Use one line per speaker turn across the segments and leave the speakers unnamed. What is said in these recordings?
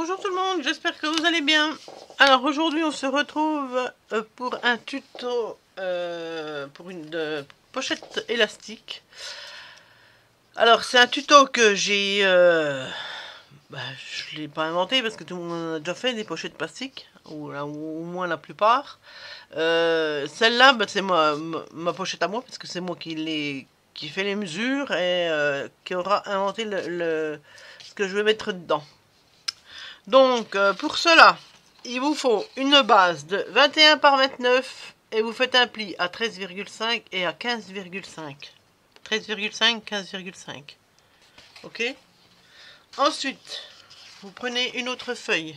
Bonjour tout le monde, j'espère que vous allez bien. Alors aujourd'hui on se retrouve pour un tuto pour une pochette élastique. Alors c'est un tuto que j'ai, je l'ai pas inventé parce que tout le monde a déjà fait des pochettes plastiques, ou au moins la plupart. Celle-là c'est ma pochette à moi parce que c'est moi qui fait les mesures et qui aura inventé ce que je vais mettre dedans. Donc, pour cela, il vous faut une base de 21 par 29 et vous faites un pli à 13,5 et à 15,5. 13,5, 15,5. Ok? Ensuite, vous prenez une autre feuille.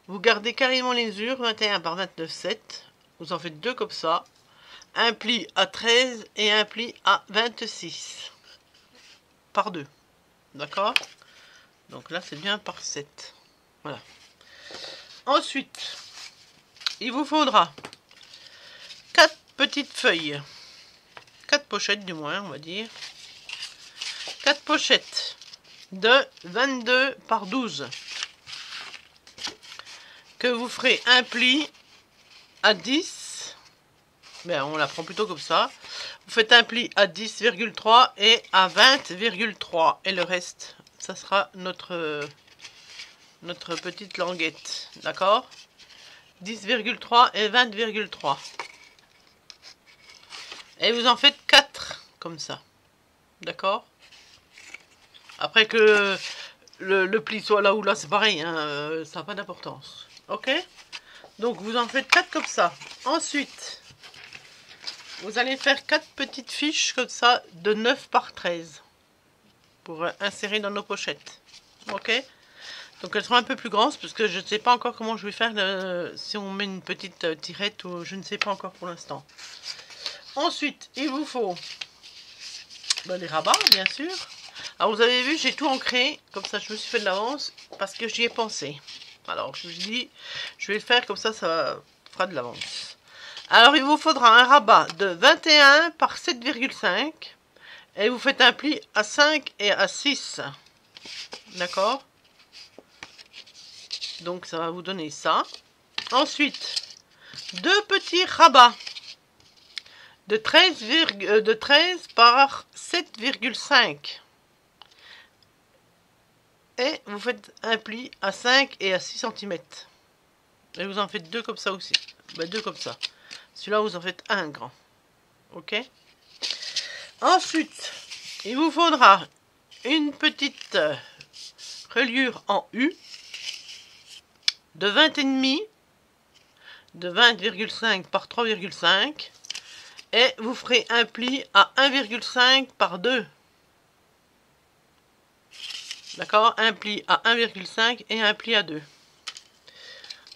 Vous gardez carrément les mesures, 21 par 29, 7. Vous en faites deux comme ça. Un pli à 13 et un pli à 26. Par 2. D'accord? Donc là, c'est bien par 7. Voilà. Ensuite, il vous faudra 4 petites feuilles. 4 pochettes du moins, on va dire. 4 pochettes de 22 par 12. Que vous ferez un pli à 10. Ben, on la prend plutôt comme ça. Vous faites un pli à 10,3 et à 20,3. Et le reste, ça sera notre petite languette, d'accord? 10,3 et 20,3. Et vous en faites 4 comme ça, d'accord? Après que le pli soit là ou là, c'est pareil, hein, ça n'a pas d'importance, ok? Donc vous en faites 4 comme ça. Ensuite, vous allez faire 4 petites fiches comme ça de 9 par 13 pour insérer dans nos pochettes, ok? Donc elles seront un peu plus grandes parce que je ne sais pas encore comment je vais faire si on met une petite tirette ou je ne sais pas encore pour l'instant. Ensuite, il vous faut les rabats, bien sûr. Alors vous avez vu, j'ai tout ancré, comme ça je me suis fait de l'avance parce que j'y ai pensé. Alors je me suis dit, je vais le faire comme ça, ça fera de l'avance. Alors il vous faudra un rabat de 21 par 7,5 et vous faites un pli à 5 et à 6. D'accord ? Donc ça va vous donner ça. Ensuite, 2 petits rabats de 13 par 7,5. Et vous faites un pli à 5 et à 6 cm. Et vous en faites 2 comme ça aussi. Ben, 2 comme ça. Celui-là, vous en faites un grand. Ok? Ensuite, il vous faudra une petite reliure en U de 20,5, de 20,5 par 3,5 et vous ferez un pli à 1,5 par 2. D'accord? Un pli à 1,5 et un pli à 2.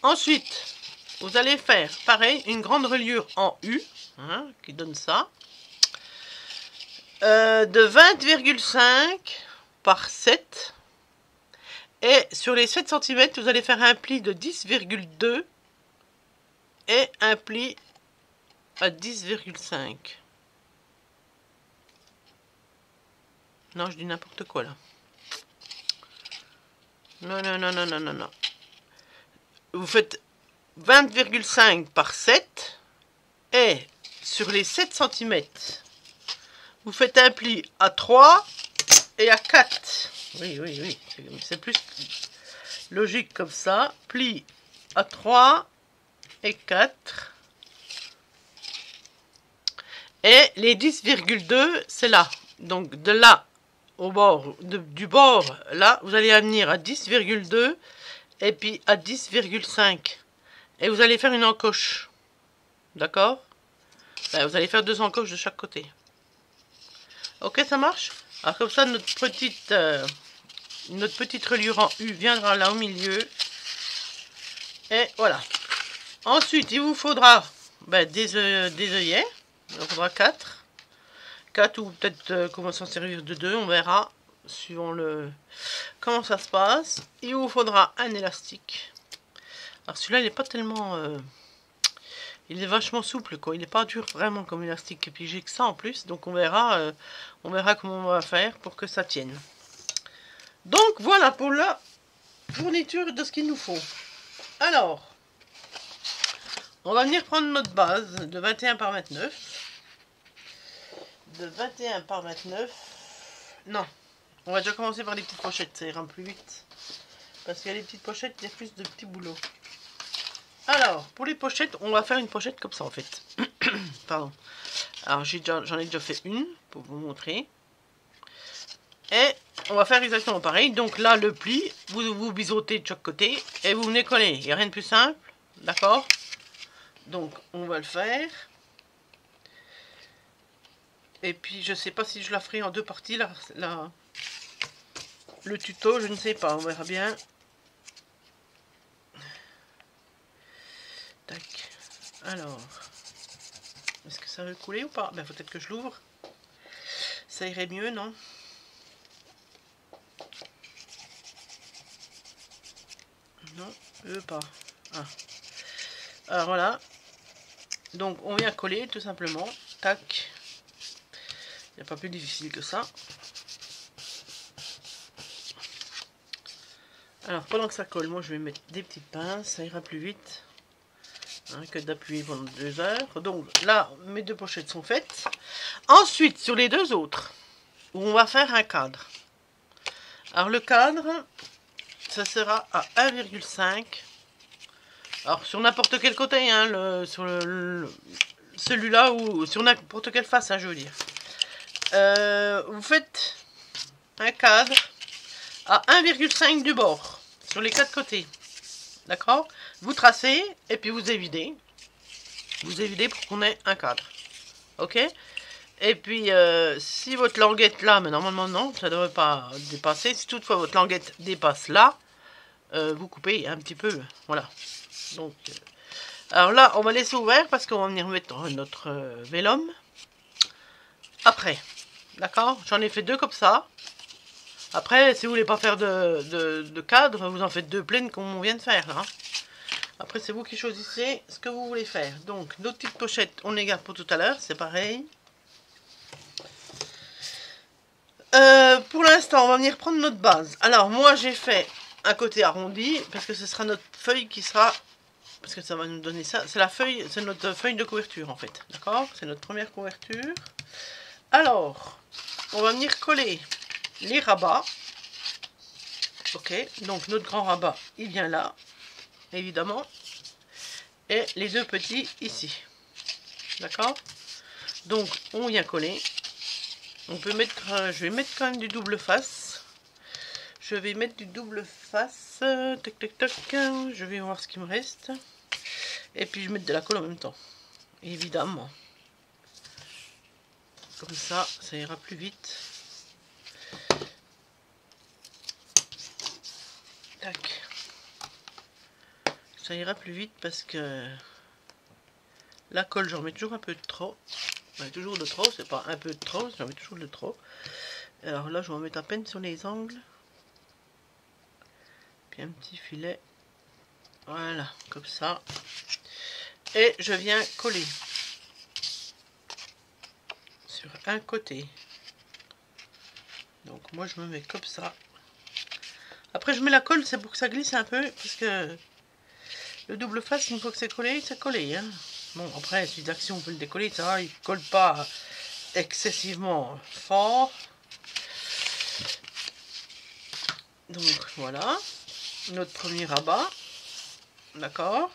Ensuite, vous allez faire pareil, une grande reliure en U, hein, qui donne ça, de 20,5 par 7. Et sur les 7 cm, vous allez faire un pli de 10,2 et un pli à 10,5. Non, je dis n'importe quoi là. Non. Vous faites 20,5 par 7 et sur les 7 cm, vous faites un pli à 3 et à 4. Oui. C'est plus logique comme ça. Pli à 3 et 4. Et les 10,2, c'est là. Donc de là au bord, du bord, là, vous allez venir à 10,2 et puis à 10,5. Et vous allez faire une encoche. D'accord? Vous allez faire 2 encoches de chaque côté. Ok, ça marche? Alors comme ça, notre petite reliure en U viendra là au milieu. Et voilà. Ensuite, il vous faudra des œillets. Il vous faudra 4. 4 ou peut-être comment s'en servir de 2, on verra. Suivant comment ça se passe. Il vous faudra un élastique. Alors celui-là, il n'est pas tellement... il est vachement souple, quoi. Il n'est pas dur vraiment comme élastique. Et puis j'ai que ça en plus. Donc on verra comment on va faire pour que ça tienne. Donc voilà pour fourniture de ce qu'il nous faut. Alors, on va venir prendre notre base de 21 par 29. De 21 par 29. Non, on va déjà commencer par les petites pochettes, ça ira plus vite. Parce qu'il y a les petites pochettes, il y a plus de petits boulots. Alors, pour les pochettes, on va faire une pochette comme ça en fait. Pardon. Alors, j'en ai déjà fait une pour vous montrer. Et on va faire exactement pareil. Donc là, le pli, vous biseautez de chaque côté et vous venez coller. Il n'y a rien de plus simple. D'accord? Donc, on va le faire. Et puis, je sais pas si je la ferai en deux parties. Le tuto, je ne sais pas. On verra bien. Tac. Alors, est-ce que ça veut couler ou pas? Ben, peut-être que je l'ouvre. Ça irait mieux, non? Non, pas. Ah. Alors voilà. Donc on vient coller tout simplement. Tac. Il n'y a pas plus difficile que ça. Alors pendant que ça colle, moi je vais mettre des petites pinces. Ça ira plus vite hein, que d'appuyer pendant 2 heures. Donc là, mes 2 pochettes sont faites. Ensuite, sur les 2 autres, on va faire un cadre. Alors le cadre, ça sera à 1,5. Alors sur n'importe quel côté, hein, celui-là ou sur n'importe quelle face, hein, je veux dire. Vous faites un cadre à 1,5 du bord, sur les 4 côtés. D'accord? Vous tracez et puis vous évidez. Vous évidez pour qu'on ait un cadre. Ok? Et puis, si votre languette là, mais normalement non, ça ne devrait pas dépasser. Si toutefois votre languette dépasse là, vous coupez un petit peu. Voilà. Donc, alors là, on va laisser ouvert parce qu'on va venir mettre notre vélum après. D'accord? J'en ai fait 2 comme ça. Après, si vous voulez pas faire de cadre, vous en faites 2 pleines comme on vient de faire. Là. Après, c'est vous qui choisissez ce que vous voulez faire. Donc, nos petites pochettes, on les garde pour tout à l'heure. C'est pareil. Pour l'instant, on va venir prendre notre base. Alors, moi, j'ai fait un côté arrondi parce que ce sera notre feuille qui sera... Parce que ça va nous donner ça. C'est la feuille, c'est notre feuille de couverture en fait. D'accord? C'est notre première couverture. Alors, on va venir coller les rabats. Ok, donc notre grand rabat, il vient là, évidemment. Et les 2 petits ici. D'accord? Donc, on vient coller. On peut mettre, je vais mettre quand même du double face. Je vais mettre du double face. Tac, tac, tac. Je vais voir ce qu'il me reste. Et puis, je vais mettre de la colle en même temps. Évidemment. Comme ça, ça ira plus vite. Tac. Ça ira plus vite parce que la colle, j'en mets toujours un peu de trop. Toujours de trop, c'est pas un peu de trop, j'en mets toujours de trop. Alors là, je vais en mettre à peine sur les angles. Puis un petit filet. Voilà, comme ça. Et je viens coller sur un côté. Donc moi, je me mets comme ça. Après, je mets la colle, c'est pour que ça glisse un peu, parce que le double face, une fois que c'est collé. Hein. Bon, après, si d'action on peut le décoller, ça va, il colle pas excessivement fort. Donc voilà, notre premier rabat. D'accord,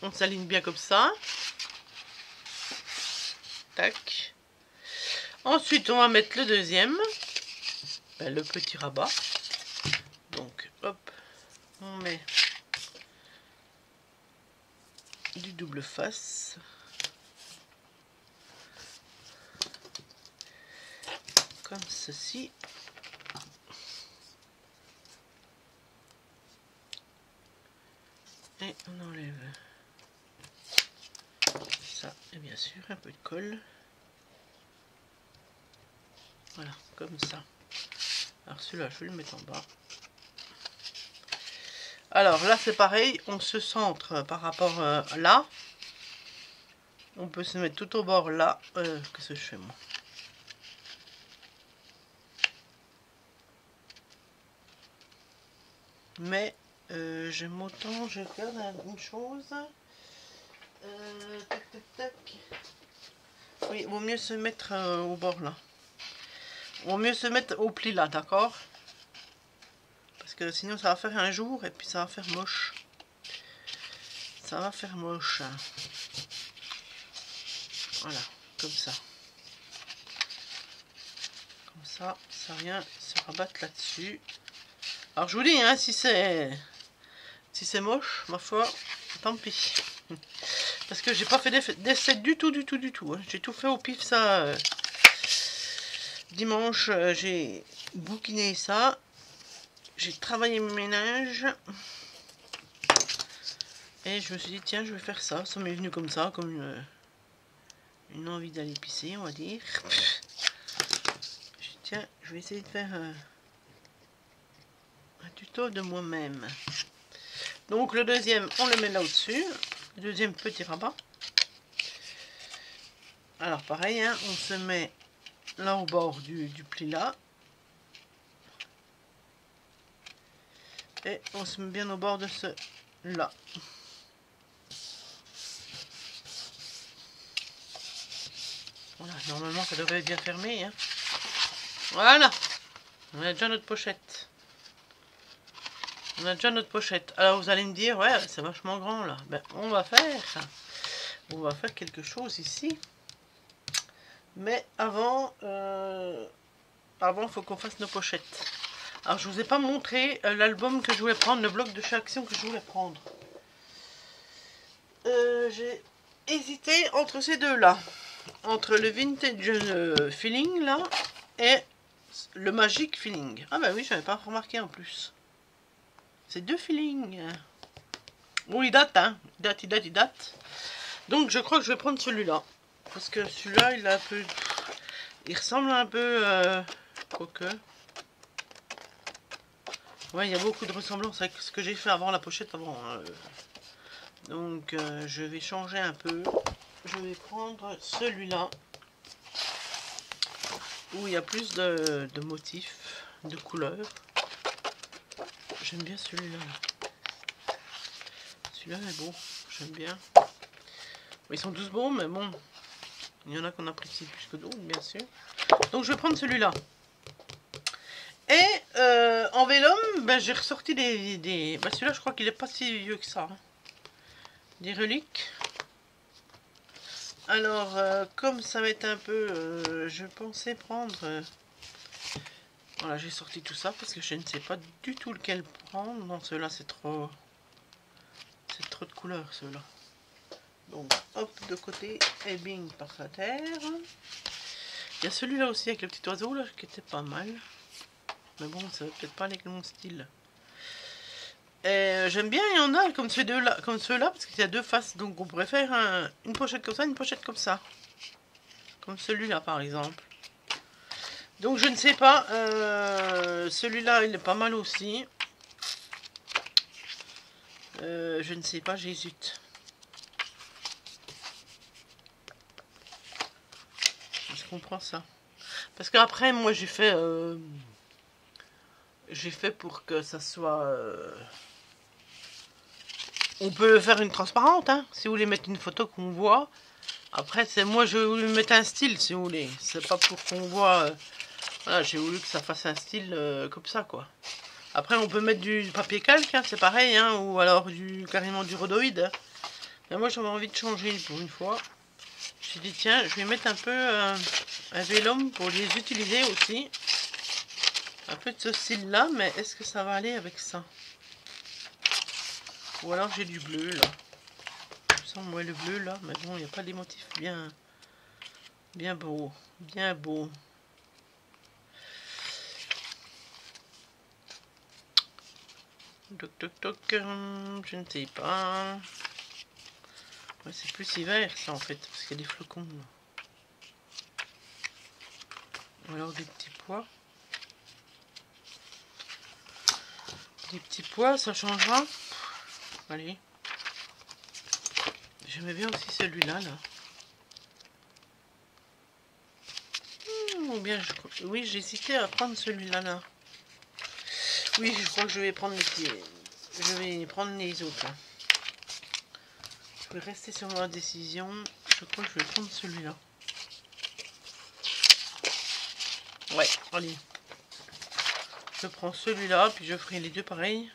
on s'aligne bien comme ça. Tac. Ensuite, on va mettre le deuxième, le petit rabat. Donc, hop, on met du double face. Comme ceci. Et on enlève ça et bien sûr un peu de colle. Voilà, comme ça. Alors celui-là, je vais le mettre en bas. Alors là, c'est pareil, on se centre par rapport là. On peut se mettre tout au bord là. Qu'est-ce que je fais moi? Mais j'aime autant, je regarde une chose. Tac, tac, tac. Oui, il vaut mieux se mettre au bord là. Il vaut mieux se mettre au pli là, d'accord? Parce que sinon ça va faire un jour et puis ça va faire moche. Ça va faire moche. Voilà, comme ça. Comme ça, ça vient se rabattre là-dessus. Alors je vous dis, hein, si c'est moche, ma foi, tant pis. Parce que j'ai pas fait d'essai du tout, hein. J'ai tout fait au pif, ça. Dimanche, j'ai bouquiné ça. J'ai travaillé mes ménages. Et je me suis dit, tiens, je vais faire ça. Ça m'est venu comme ça, comme une envie d'aller pisser, on va dire. Tiens, je vais essayer de faire un tuto de moi-même. Donc le deuxième, on le met là au-dessus. Le deuxième petit rabat. Alors pareil, hein, on se met là au bord du pli là. Et on se met bien au bord de ce là. Voilà, normalement ça devrait être bien fermé. Hein. Voilà, on a déjà notre pochette. On a déjà notre pochette. Alors vous allez me dire, ouais, c'est vachement grand là. Ben, on va faire quelque chose ici. Mais avant, il faut qu'on fasse nos pochettes. Alors je vous ai pas montré l'album que je voulais prendre, le bloc de chez Action que je voulais prendre. J'ai hésité entre ces deux là. Entre le Vintage Feeling là et le Magic Feeling. Ah bah oui, j'avais pas remarqué en plus. C'est deux feelings. Bon, il date, hein. Il date. Donc je crois que je vais prendre celui-là. Parce que celui-là, il a un peu... Il ressemble un peu... quoique... Ouais, il y a beaucoup de ressemblances avec ce que j'ai fait avant la pochette avant. Donc je vais changer un peu. Je vais prendre celui-là. Où il y a plus de motifs, de couleurs. J'aime bien celui-là. Celui-là est beau. J'aime bien. Ils sont tous bons, mais bon. Il y en a qu'on apprécie plus que d'autres, bien sûr. Donc je vais prendre celui-là. Et en vélum, ben, j'ai ressorti des... Ben, celui-là, je crois qu'il n'est pas si vieux que ça. Hein. Des reliques. Alors, comme ça va être un peu... je pensais prendre... voilà, j'ai sorti tout ça parce que je ne sais pas du tout lequel prendre. Non, ceux-là, c'est trop... C'est trop de couleurs, ceux-là. Donc, hop, de côté, et bing, par la terre. Il y a celui-là aussi avec le petit oiseau, là, qui était pas mal. Mais bon, ça va peut-être pas avec mon style. J'aime bien, il y en a comme ceux-là, parce qu'il y a deux faces. Donc, on pourrait faire une pochette comme ça, une pochette comme ça. Comme celui-là, par exemple. Donc, je ne sais pas. Celui-là, il est pas mal aussi. Je ne sais pas, j'hésite. Est-ce qu'on prend ça? Parce qu'après, moi, j'ai fait pour que ça soit... on peut faire une transparente, hein, si vous voulez mettre une photo qu'on voit. Après, c'est moi, je voulais mettre un style, si vous voulez. C'est pas pour qu'on voit... voilà, j'ai voulu que ça fasse un style comme ça, quoi. Après, on peut mettre du papier calque, hein, c'est pareil, hein, ou alors carrément du rhodoïde. Mais moi, j'avais envie de changer pour une fois. J'ai dit, tiens, je vais mettre un peu un vélum pour les utiliser aussi. Un peu de ce style-là, mais est-ce que ça va aller avec ça? Ou alors j'ai du bleu, là. Sans moi, le bleu, là, mais bon, il n'y a pas des motifs bien beaux. Bien beaux. Toc toc toc, je ne sais pas. Ouais, c'est plus hiver ça en fait, parce qu'il y a des flocons là. Ou alors des petits pois. Des petits pois, ça changera. Allez. J'aimais bien aussi celui-là là. Ou bien, oui, j'hésitais à prendre celui-là là. Oui, je crois que je vais prendre les petits. Je vais prendre les autres. Là. Je vais rester sur ma décision. Je crois que je vais prendre celui-là. Ouais, allez. Je prends celui-là, puis je ferai les deux pareils.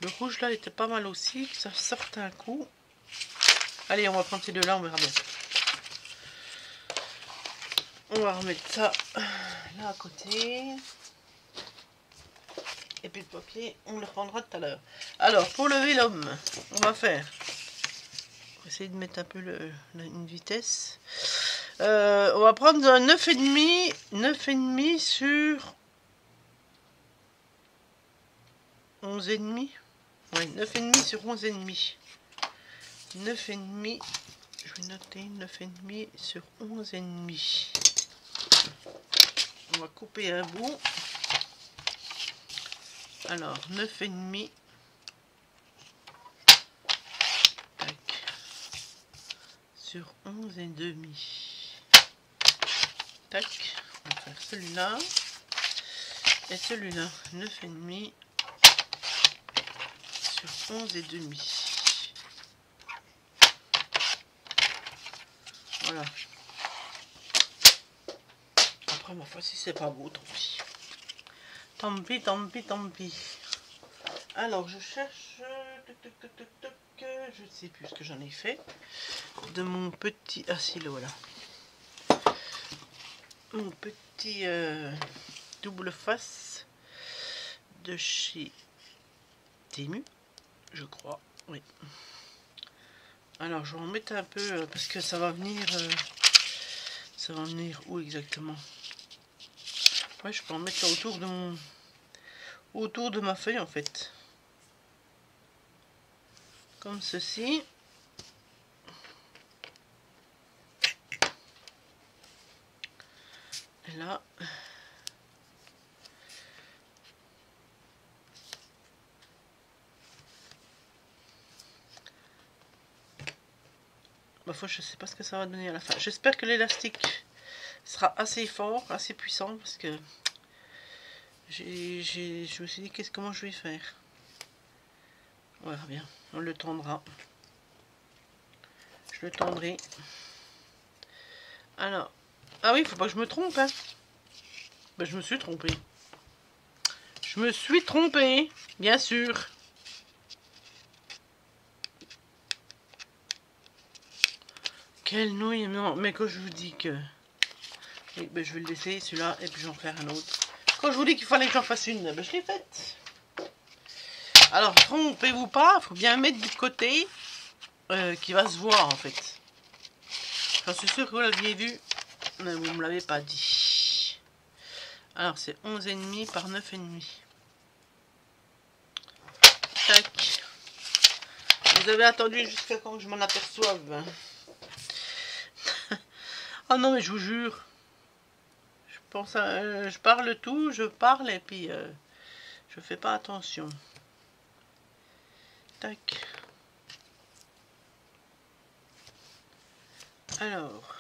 Le rouge là était pas mal aussi, que ça sorte un coup. Allez, on va prendre ces deux-là, on verra bien. On va remettre ça là à côté. Et puis le papier, on le reprendra tout à l'heure. Alors, pour lever l'homme, on va faire... On va essayer de mettre un peu une vitesse. On va prendre un 9,5 sur 11,5. Ouais, 9,5 sur 11,5. 9,5. Je vais noter 9,5 sur 11,5. On va couper un bout. Alors, 9,5. Sur 11,5. Tac. On va faire celui-là. Et celui-là. 9,5 sur 11,5. Voilà. Après, ma foi, si c'est pas beau, tant pis. Tant pis, tant pis, tant pis. Alors, je cherche... Je ne sais plus ce que j'en ai fait. De mon petit... Ah si, le voilà. Mon petit double face de chez Temu, je crois. Oui. Alors, je vais en mettre un peu parce que ça va venir... ça va venir où exactement? Ouais, je peux en mettre là autour de mon... autour de ma feuille en fait. Comme ceci. Et là. Ma foi, je sais pas ce que ça va donner à la fin. J'espère que l'élastique sera assez fort, assez puissant parce que je me suis dit comment je vais faire. On verra bien. On le tendra. Je le tendrai. Alors. Ah oui, il faut pas que je me trompe. Hein. Ben, je me suis trompé. Je me suis trompé. Bien sûr. Quelle nouille. Non, mais quand je vous dis que... Oui, ben, je vais le laisser celui-là et puis je vais en faire un autre. Quand je vous dis qu'il fallait que j'en fasse une, ben, je l'ai faite. Alors, trompez-vous pas. Il faut bien mettre du côté qui va se voir en fait. J'en suis sûr que vous l'aviez vu, mais vous ne me l'avez pas dit. Alors c'est 11,5 par 9,5. Tac. Vous avez attendu jusqu'à quand je m'en aperçoive. Ah non mais je vous jure. Je pense à, je parle tout, je parle et puis je fais pas attention. Tac. Alors.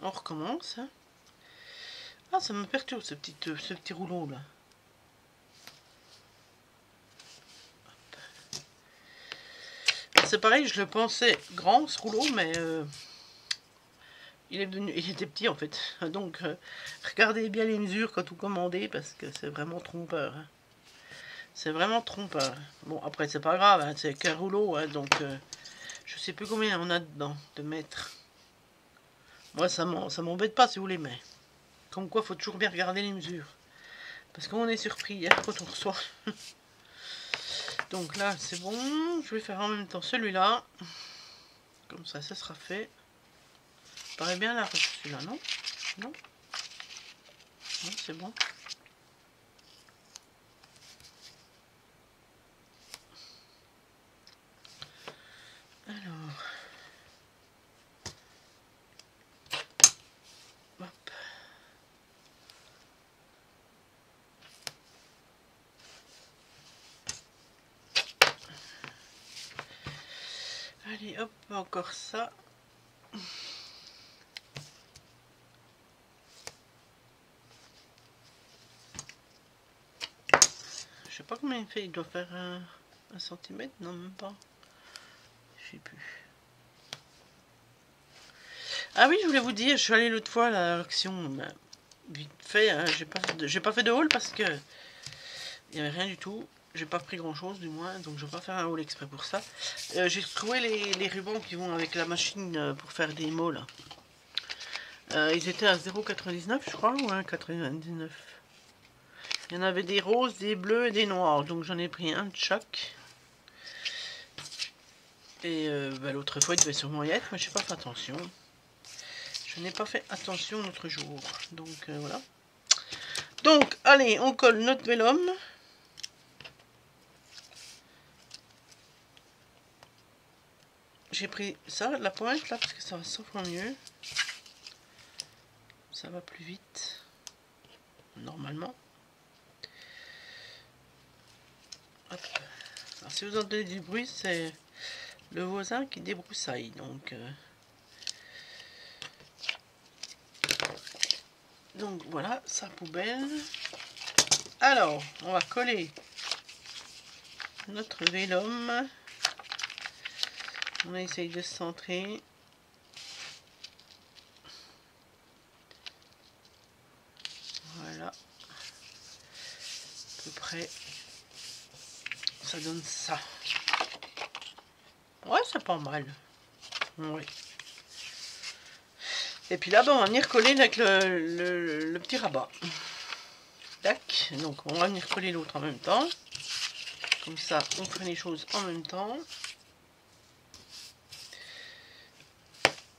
On recommence. Ah, ça me perturbe ce petit rouleau là. C'est pareil, je le pensais grand ce rouleau, mais il était petit en fait. Donc regardez bien les mesures quand vous commandez parce que c'est vraiment trompeur. Hein. C'est vraiment trompeur. Bon après c'est pas grave, hein, c'est qu'un rouleau, hein, donc je sais plus combien on a dedans de mètres. Moi ça m'embête pas si vous les mettez. Comme quoi, faut toujours bien regarder les mesures. Parce qu'on est surpris hein, quand on reçoit. Donc là, c'est bon. Je vais faire en même temps celui-là. Comme ça, ça sera fait. Ça paraît bien là, celui-là, non? Non? Non, c'est bon. Alors... Hop. Allez, hop, encore ça. pas combien il fait, il doit faire 1 centimètre, non même pas. Je sais plus. Ah oui, je voulais vous dire, je suis allée l'autre fois à l'action, ben, vite fait, hein, j'ai pas fait de haul parce que il n'y avait rien du tout. J'ai pas pris grand chose du moins, donc je vais pas faire un haul exprès pour ça. J'ai trouvé les rubans qui vont avec la machine pour faire des mots là. Ils étaient à 0,99 je crois, ou 1,99. Il y en avait des roses, des bleus et des noirs, donc j'en ai pris un de chaque. Et bah, l'autre fois il devait sûrement y être, mais je n'ai pas fait attention. Je n'ai pas fait attention l'autre jour, donc voilà. Donc allez, on colle notre vélum. J'ai pris ça, la pointe là, parce que ça va 100 fois mieux. Ça va plus vite, normalement. Hop. Alors si vous entendez du bruit, c'est le voisin qui débroussaille, donc voilà, sa poubelle. Alors, on va coller notre vélum. On essaye de se centrer. Voilà. À peu près. Ça donne ça. Ouais, c'est pas mal. Ouais. Et puis là, ben, on va venir coller avec le petit rabat. Tac. Donc, on va venir coller l'autre en même temps. Comme ça, on fait les choses en même temps.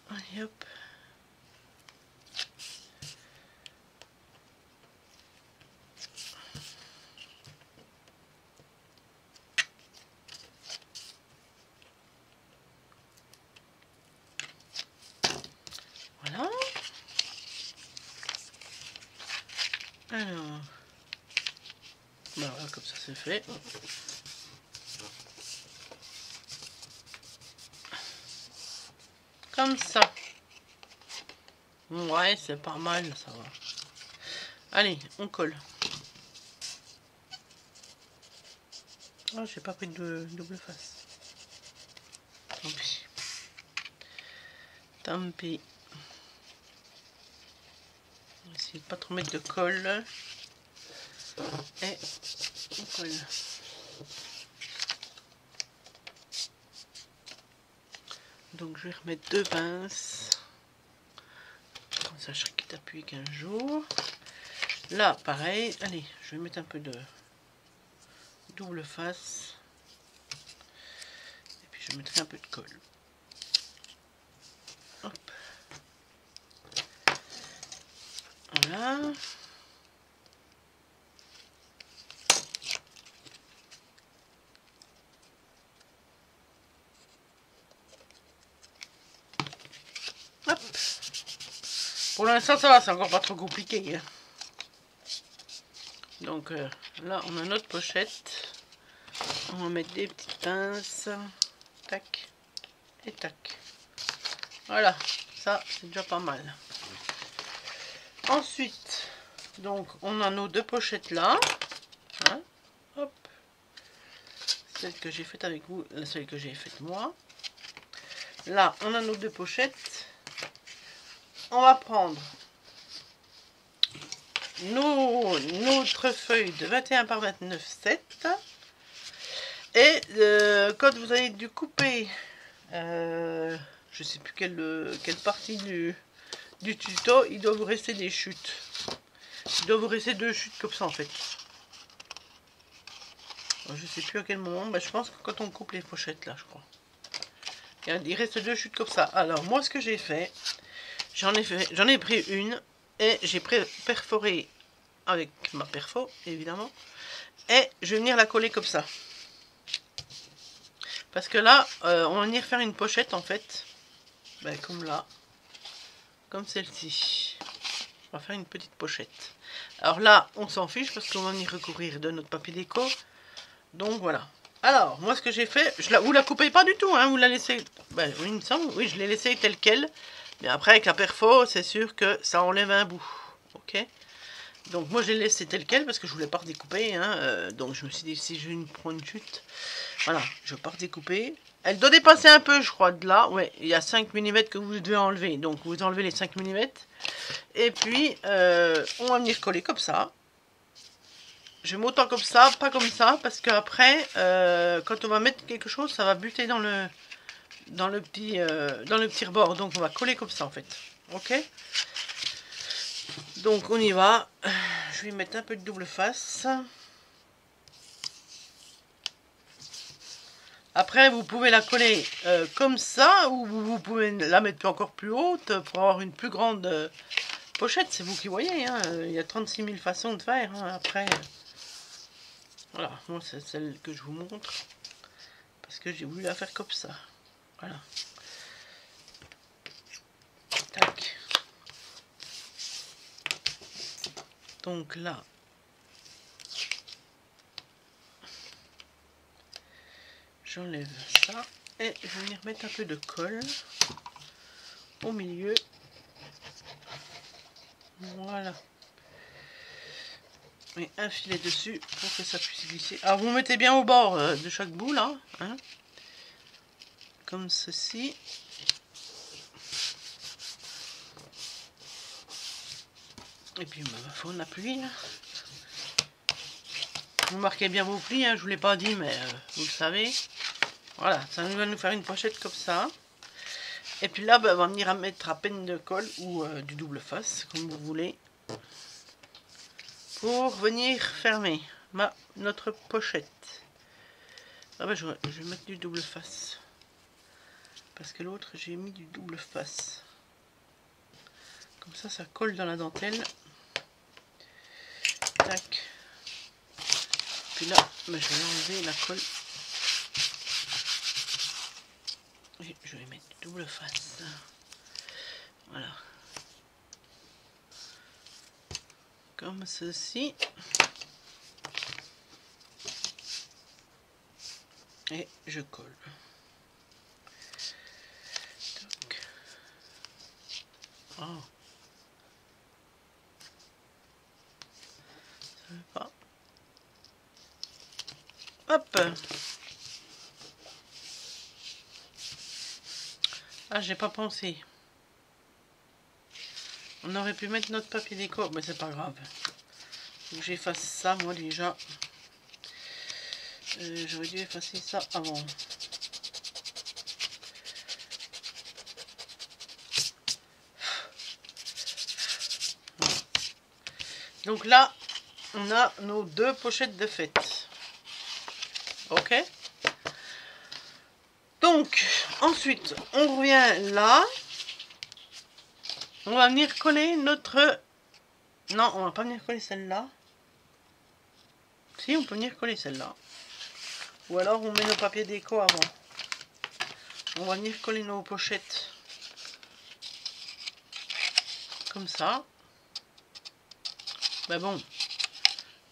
Allez, hop. Voilà. Alors. Ben voilà, comme ça c'est fait. Comme ça. Ouais, c'est pas mal, ça va. Allez, on colle. Oh, j'ai pas pris de double face. Tant pis. Tant pis. On va essayer de pas trop mettre de colle. Et on colle. Donc je vais remettre 2 pinces. Comme ça je serai quitte à appuyer 15 jours. Là pareil, allez, je vais mettre un peu de double face. Et puis je mettrai un peu de colle. Hop. Voilà. Hop. Pour l'instant ça va, c'est encore pas trop compliqué. Donc là on a notre pochette. On va mettre des petites pinces. Tac. Et tac. Voilà. Ça c'est déjà pas mal. Ensuite, donc on a nos 2 pochettes là. Hein, hop. Celle que j'ai faite avec vous, celle que j'ai faite moi. Là, on a nos 2 pochettes. On va prendre notre feuille de 21 par 29,7. Et quand vous avez dû couper, je sais plus quelle partie du tuto, il doit vous rester des chutes. Il doit vous rester 2 chutes comme ça en fait. Je sais plus à quel moment, bah, je pense que quand on coupe les pochettes là, je crois. Il reste 2 chutes comme ça. Alors moi ce que j'ai fait, j'en ai pris une et j'ai perforé avec ma perfo évidemment. Et je vais venir la coller comme ça. Parce que là, on va venir faire une pochette en fait. Ben, comme là. Comme celle-ci. On va faire une petite pochette. Alors là, on s'en fiche parce qu'on va venir recouvrir de notre papier déco. Donc voilà. Alors, moi ce que j'ai fait, vous la coupez pas du tout, hein, vous la laissez... Ben, oui, il me semble, oui, je l'ai laissée telle quelle. Mais après, avec la perfo, c'est sûr que ça enlève un bout. Ok. Donc moi, je l'ai laissé tel quel parce que je voulais pas redécouper. Hein, donc je me suis dit, si je prends une chute, voilà, je vais pas redécouper. Elle doit dépasser un peu, je crois, de là. Ouais, il y a 5 mm que vous devez enlever. Donc vous enlevez les 5 mm. Et puis, on va venir coller comme ça. Je mets autant comme ça, pas comme ça, parce qu'après, quand on va mettre quelque chose, ça va buter dans le petit rebord. Donc on va coller comme ça en fait. Ok. Donc on y va. Je vais mettre un peu de double face. Après, vous pouvez la coller comme ça, ou vous pouvez la mettre encore plus haute pour avoir une plus grande pochette. C'est vous qui voyez. Hein. Il y a 36 000 façons de faire. Hein. Après, voilà, moi c'est celle que je vous montre. Parce que j'ai voulu la faire comme ça. Voilà. Tac. Donc là, j'enlève ça et je vais venir mettre un peu de colle au milieu. Voilà. Et un filet dessus pour que ça puisse glisser. Alors vous mettez bien au bord de chaque bout là, hein, comme ceci. Et puis on appuie. Hein. Vous marquez bien vos plis, hein, je vous l'ai pas dit, mais vous le savez. Voilà, ça va nous faire une pochette comme ça. Et puis là, on va venir à mettre à peine de colle ou du double face, comme vous voulez, pour venir fermer notre pochette. Ah ben, je vais mettre du double face. Parce que l'autre, j'ai mis du double face. Comme ça colle dans la dentelle. Tac. Puis là, ben, je vais enlever la colle. Et je vais mettre du double face. Voilà. Comme ceci. Et je colle. Toc. Oh. Ça veut pas. Hop. Ah, j'ai pas pensé. On aurait pu mettre notre papier déco, mais c'est pas grave. Faut que j'efface ça, moi déjà. J'aurais dû effacer ça avant. Donc là, on a nos deux pochettes de fête. Ok. Donc, ensuite, on revient là. On va venir coller notre... Non, on va pas venir coller celle-là. Si, on peut venir coller celle-là. Ou alors, on met nos papiers déco avant. On va venir coller nos pochettes. Comme ça. Ben bon.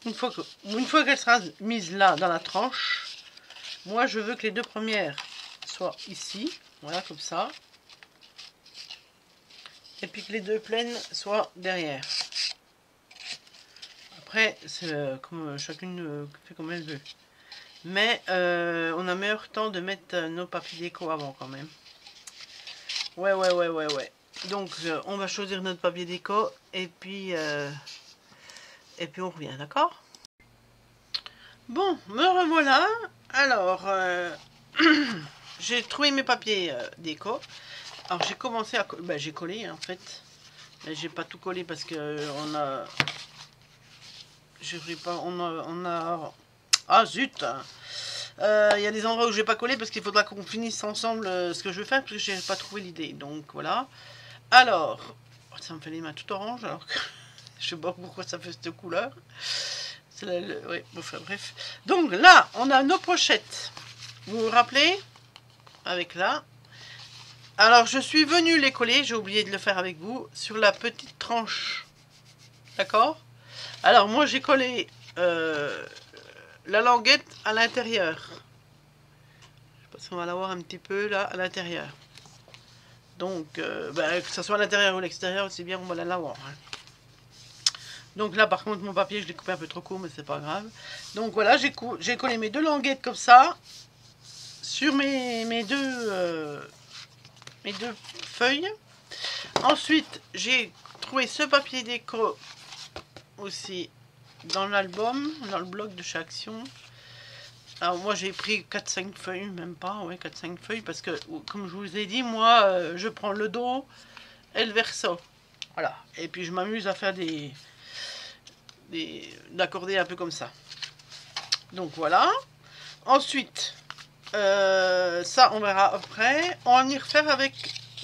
Une fois qu'elle sera mise là, dans la tranche, moi, je veux que les deux premières soient ici. Voilà, comme ça. Et puis que les deux pleines soient derrière. Après, c'est comme chacune fait comme elle veut. Mais on a meilleur temps de mettre nos papiers déco avant quand même. Ouais. Donc on va choisir notre papier déco et puis on revient, d'accord? Bon, me revoilà. Alors, j'ai trouvé mes papiers déco. Alors j'ai commencé à... Ben, j'ai collé en fait. Mais j'ai pas tout collé parce que on a... Je ne pas... On a... Ah zut! Il y a des endroits où je vais pas coller parce qu'il faudra qu'on finisse ensemble ce que je veux faire parce que j'ai pas trouvé l'idée. Donc voilà. Alors, ça me fait les mains tout orange alors que je sais pas pourquoi ça fait cette couleur. Oui, enfin, bref. Donc là, on a nos pochettes. Vous vous rappelez? Avec là. Alors, je suis venue les coller, j'ai oublié de le faire avec vous, sur la petite tranche. D'accord? Alors, moi, j'ai collé la languette à l'intérieur. Je sais pas si on va la voir un petit peu là, à l'intérieur. Donc, que ce soit à l'intérieur ou à l'extérieur, c'est bien, on va la voir. Hein. Donc là, par contre, mon papier, je l'ai coupé un peu trop court, mais c'est pas grave. Donc voilà, j'ai collé mes deux languettes comme ça sur mes deux feuilles. Ensuite, j'ai trouvé ce papier déco aussi dans l'album, dans le bloc de chez Action. Alors moi j'ai pris 4-5 feuilles, même pas, ouais, 4-5 feuilles, parce que comme je vous ai dit, moi je prends le dos et le verso. Voilà, et puis je m'amuse à faire d'accordés un peu comme ça. Donc voilà. Ensuite, ça on verra après. On va y refaire avec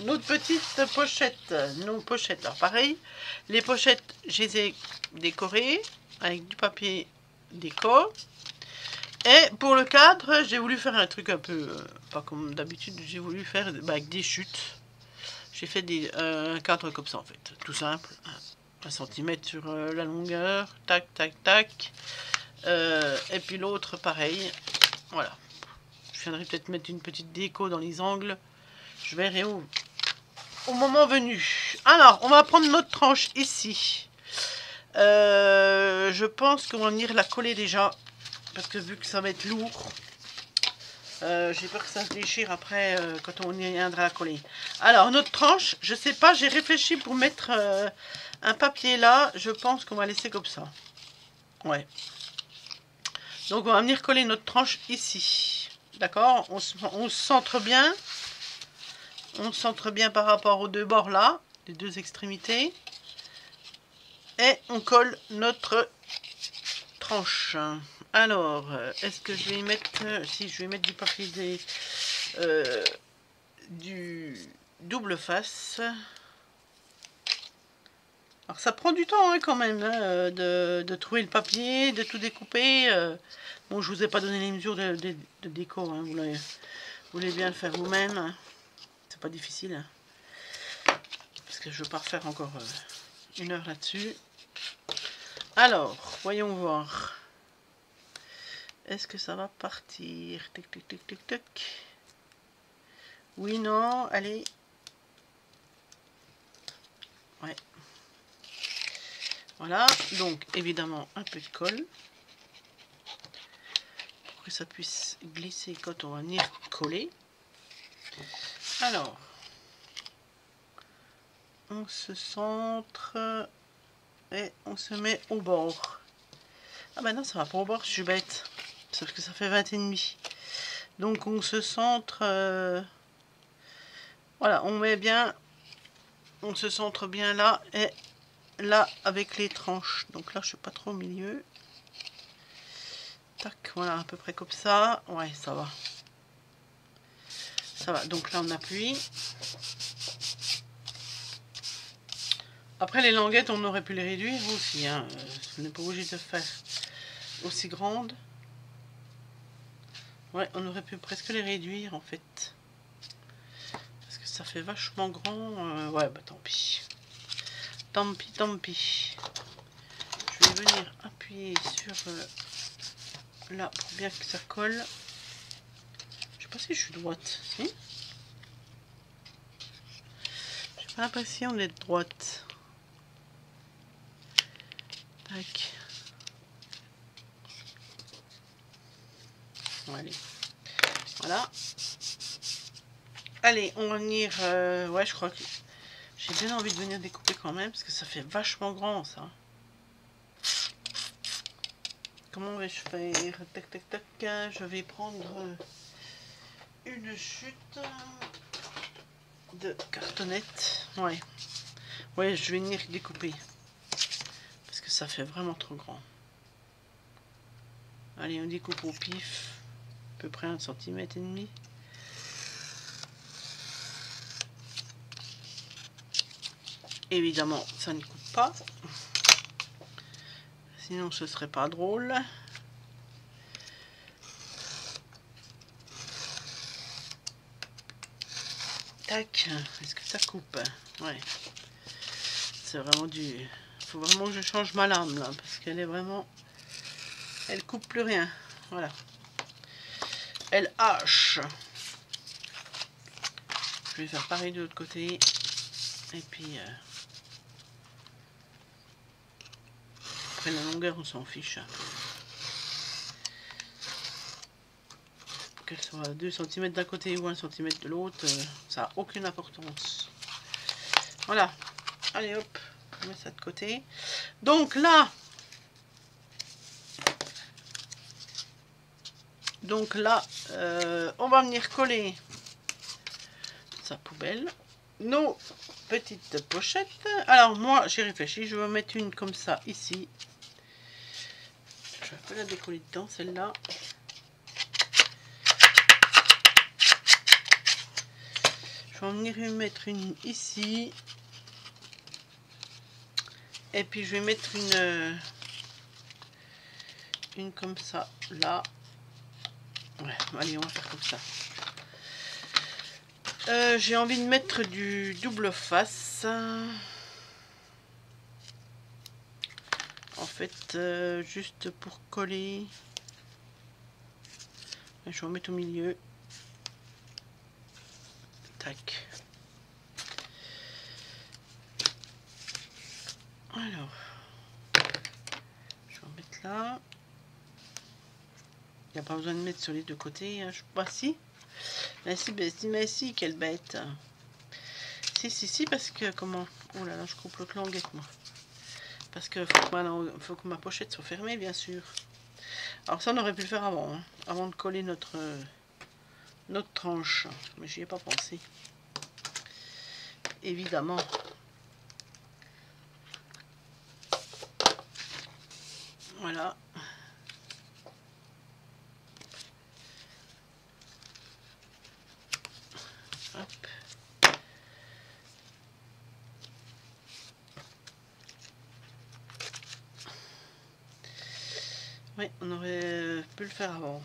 notre petite pochette. Nos pochettes, alors pareil, les pochettes, je les ai décorées avec du papier déco. Et pour le cadre, j'ai voulu faire un truc un peu, pas comme d'habitude, j'ai voulu faire avec des chutes. J'ai fait un cadre comme ça en fait, tout simple. 1 centimètre sur la longueur, tac, tac, tac. Et puis l'autre pareil, voilà. Je viendrai peut-être mettre une petite déco dans les angles. Je verrai au moment venu. Alors, on va prendre notre tranche ici. Je pense qu'on va venir la coller déjà. Parce que vu que ça va être lourd, j'ai peur que ça se déchire après quand on y viendra à coller. Alors, notre tranche, je sais pas, j'ai réfléchi pour mettre un papier là. Je pense qu'on va laisser comme ça. Ouais. Donc, on va venir coller notre tranche ici. D'accord, on se centre bien. On se centre bien par rapport aux deux bords là, les deux extrémités. Et on colle notre tranche. Alors, est-ce que je vais y mettre... si, je vais mettre du papier du double face. Alors, ça prend du temps hein, quand même, hein, de trouver le papier, de tout découper. Bon, je vous ai pas donné les mesures de déco, hein, vous voulez bien le faire vous-même. Hein. C'est pas difficile. Hein, parce que je veux pas refaire encore 1 heure là-dessus. Alors, voyons voir. Est-ce que ça va partir? Tic, tic, tic, tic, tic. Oui, non, allez. Ouais. Voilà, donc évidemment un peu de colle. Pour que ça puisse glisser quand on va venir coller. Alors, on se centre et on se met au bord. Ah ben non, ça va pas au bord, je suis bête. Sauf que ça fait 20,5. Donc on se centre... voilà, on met bien... On se centre bien là et là avec les tranches. Donc là, je suis pas trop au milieu. Tac, voilà, à peu près comme ça. Ouais, ça va. Ça va, donc là on appuie. Après les languettes, on aurait pu les réduire aussi. Hein. On n'est pas obligé de faire aussi grande. Ouais, on aurait pu presque les réduire en fait. Parce que ça fait vachement grand. Ouais, bah tant pis. Tant pis, tant pis. Je vais venir appuyer sur là pour bien que ça colle. Je sais pas si je suis droite. Si? J'ai pas l'impression d'être droite. Tac. Allez. Voilà. Allez, on va venir... ouais, je crois que... J'ai bien envie de venir découper quand même, parce que ça fait vachement grand, ça. Comment vais-je faire? Tac, tac, tac. Je vais prendre une chute de cartonnette. Ouais. Ouais, je vais venir découper. Parce que ça fait vraiment trop grand. Allez, on découpe au pif. À peu près 1,5 cm. Évidemment, ça ne coupe pas. Sinon, ce serait pas drôle. Tac. Est-ce que ça coupe? Ouais. C'est vraiment du... Faut vraiment que je change ma lame, là. Parce qu'elle est vraiment... Elle coupe plus rien. Voilà. Elle hache. Je vais faire pareil de l'autre côté. Et puis... Après la longueur, on s'en fiche. Qu'elle soit 2 cm d'un côté ou 1 cm de l'autre, ça n'a aucune importance. Voilà. Allez hop, on met ça de côté. Donc là, on va venir coller sa poubelle, nos petites pochettes. Alors moi, j'ai réfléchi, je vais mettre une comme ça ici. Je vais un peu la décoller dedans, celle-là. Je vais venir lui mettre une ici. Et puis je vais mettre une comme ça, là. Ouais, allez, on va faire comme ça. J'ai envie de mettre du double face. En fait, juste pour coller. Je vais en mettre au milieu. Tac. Alors, je vais en mettre là. Il n'y a pas besoin de mettre sur les deux côtés. Hein. Je sais pas si. Mais si, quelle bête. Si, parce que comment. Oh là là, je coupe l'autre languette, moi. Parce que faut que ma pochette soit fermée, bien sûr. Alors ça, on aurait pu le faire avant. Hein, avant de coller notre tranche. Mais j'y ai pas pensé. Évidemment. Voilà. Hop. Oui, on aurait pu le faire avant.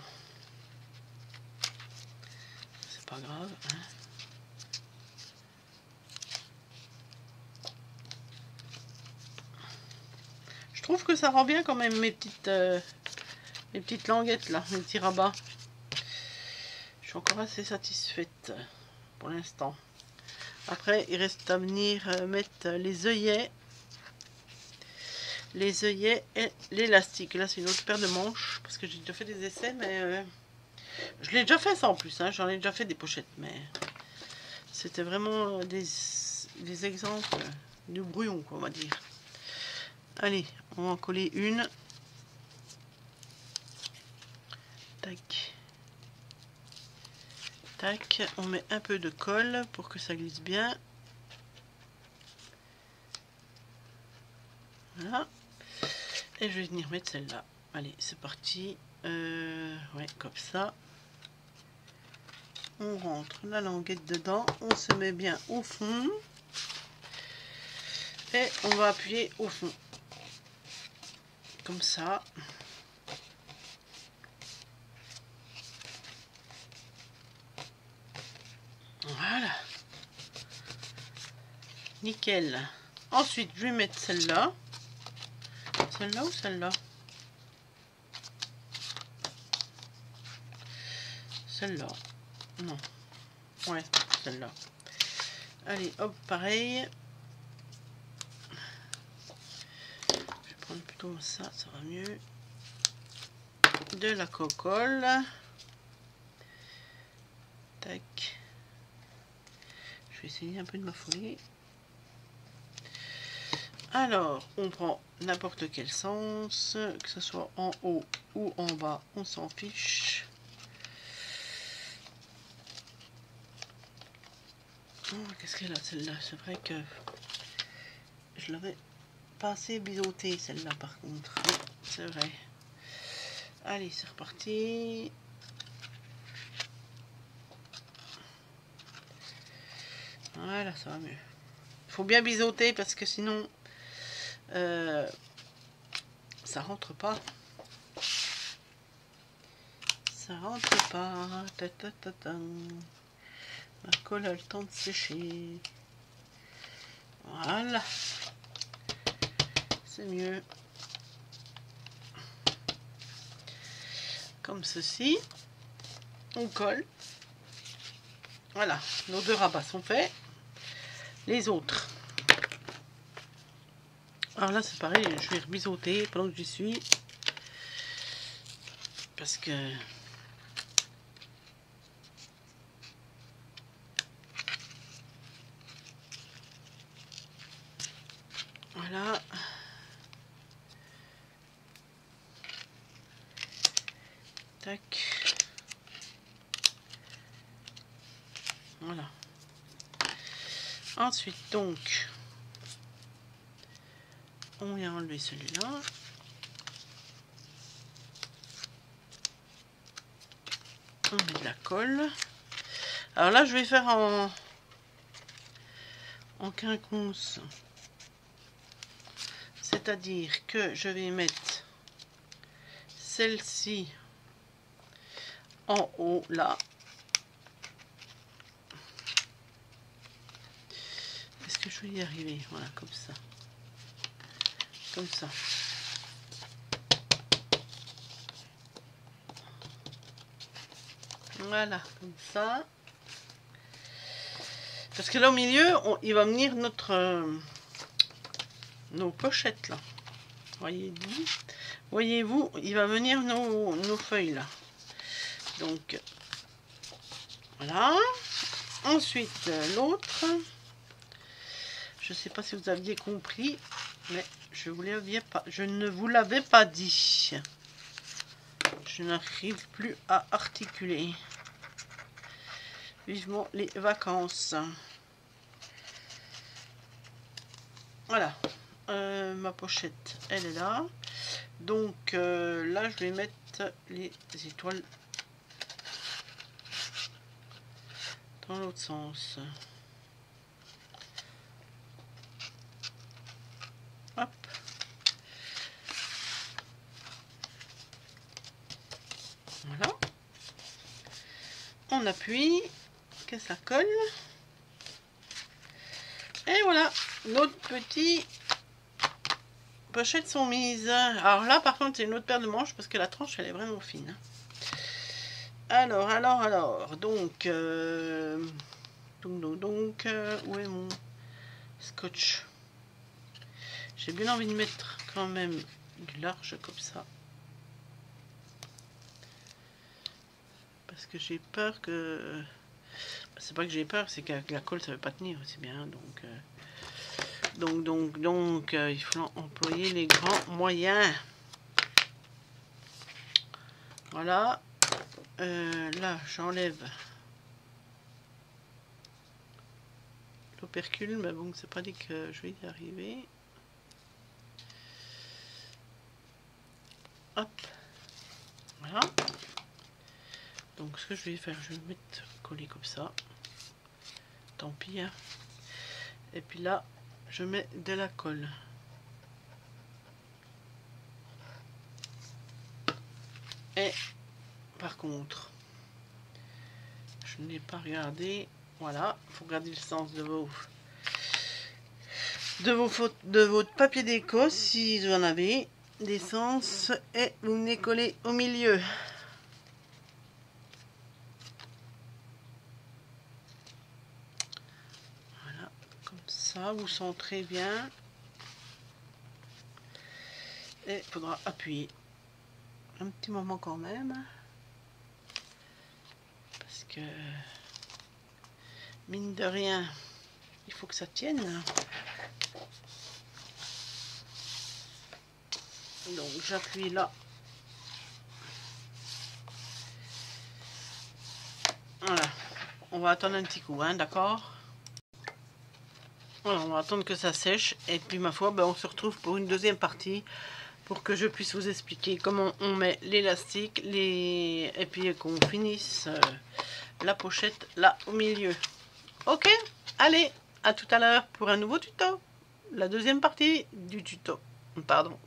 C'est pas grave. Hein. Je trouve que ça rend bien quand même mes petites languettes là, mes petits rabats. Je suis encore assez satisfaite pour l'instant. Après, il reste à venir mettre les œillets. Les œillets et l'élastique. Là, c'est une autre paire de manches. Parce que j'ai déjà fait des essais, mais je l'ai déjà fait ça en plus. Hein, j'en ai déjà fait des pochettes, mais c'était vraiment des exemples de brouillon, quoi, on va dire. Allez, on va en coller une. Tac. Tac. On met un peu de colle pour que ça glisse bien. Voilà. Et je vais venir mettre celle-là. Allez, c'est parti. Ouais, comme ça. On rentre la languette dedans. On se met bien au fond. Et on va appuyer au fond. Comme ça. Voilà. Nickel. Ensuite, je vais mettre celle-là. Celle-là ou celle-là? Celle-là. Non. Ouais, celle-là. Allez, hop, pareil. Je vais prendre plutôt ça, ça va mieux. De la cocolle. Tac. Je vais essayer un peu de m'affoler. Alors, on prend n'importe quel sens, que ce soit en haut ou en bas, on s'en fiche. Oh, qu'est-ce qu'elle a celle-là? C'est vrai que je l'avais pas assez biseauté celle-là par contre. Oui, c'est vrai. Allez, c'est reparti. Voilà, ça va mieux. Il faut bien biseauter parce que sinon ça rentre pas. Ça rentre pas. Ta, ta, ta, ta. La colle a le temps de sécher. Voilà. C'est mieux. Comme ceci. On colle. Voilà. Nos deux rabats sont faits. Les autres. Alors là c'est pareil, je vais rebiseauter pendant que j'y suis. Parce que... Voilà. Tac. Voilà. Ensuite, donc, on vient enlever celui-là. On met de la colle. Alors là, je vais faire en quinconce. C'est-à-dire que je vais mettre celle-ci en haut, là. Est-ce que je vais y arriver? Voilà, comme ça. Comme ça. Voilà, comme ça. Parce que là, au milieu, il va venir nos pochettes, là. Voyez-vous, il va venir nos feuilles, là. Donc, voilà. Ensuite, l'autre. Je ne sais pas si vous aviez compris, mais je ne vous l'avais pas dit. Je n'arrive plus à articuler. Vivement les vacances. Voilà. Ma pochette, elle est là. Donc, là, je vais mettre les étoiles dans l'autre sens. Hop. Voilà. On appuie, que ça colle. Et voilà, nos petites pochettes sont mises. Alors là, par contre, c'est une autre paire de manches parce que la tranche, elle est vraiment fine. Alors, donc, où est mon scotch? J'ai bien envie de mettre quand même du large comme ça. Parce que j'ai peur que... C'est pas que j'ai peur, c'est qu'avec la colle, ça ne va pas tenir aussi bien. Donc, il faut employer les grands moyens. Voilà. Là, j'enlève l'opercule, mais bon, c'est pas dit que je vais y arriver. Hop. Voilà. Donc, ce que je vais faire, je vais le mettre collé comme ça. Tant pis. Hein. Et puis là, je mets de la colle. Et par contre, je n'ai pas regardé. Voilà, il faut regarder le sens de votre papier déco si vous en avez des sens et vous venez coller au milieu. Voilà, comme ça, vous centrez bien. Et il faudra appuyer un petit moment quand même. Parce que, mine de rien, il faut que ça tienne. Donc j'appuie là. Voilà. On va attendre un petit coup, hein, d'accord? Voilà, on va attendre que ça sèche. Et puis ma foi, ben, on se retrouve pour une deuxième partie. Pour que je puisse vous expliquer comment on met l'élastique. Et puis qu'on finisse la pochette là au milieu. Ok, allez, à tout à l'heure pour un nouveau tuto. La deuxième partie du tuto. Pardon.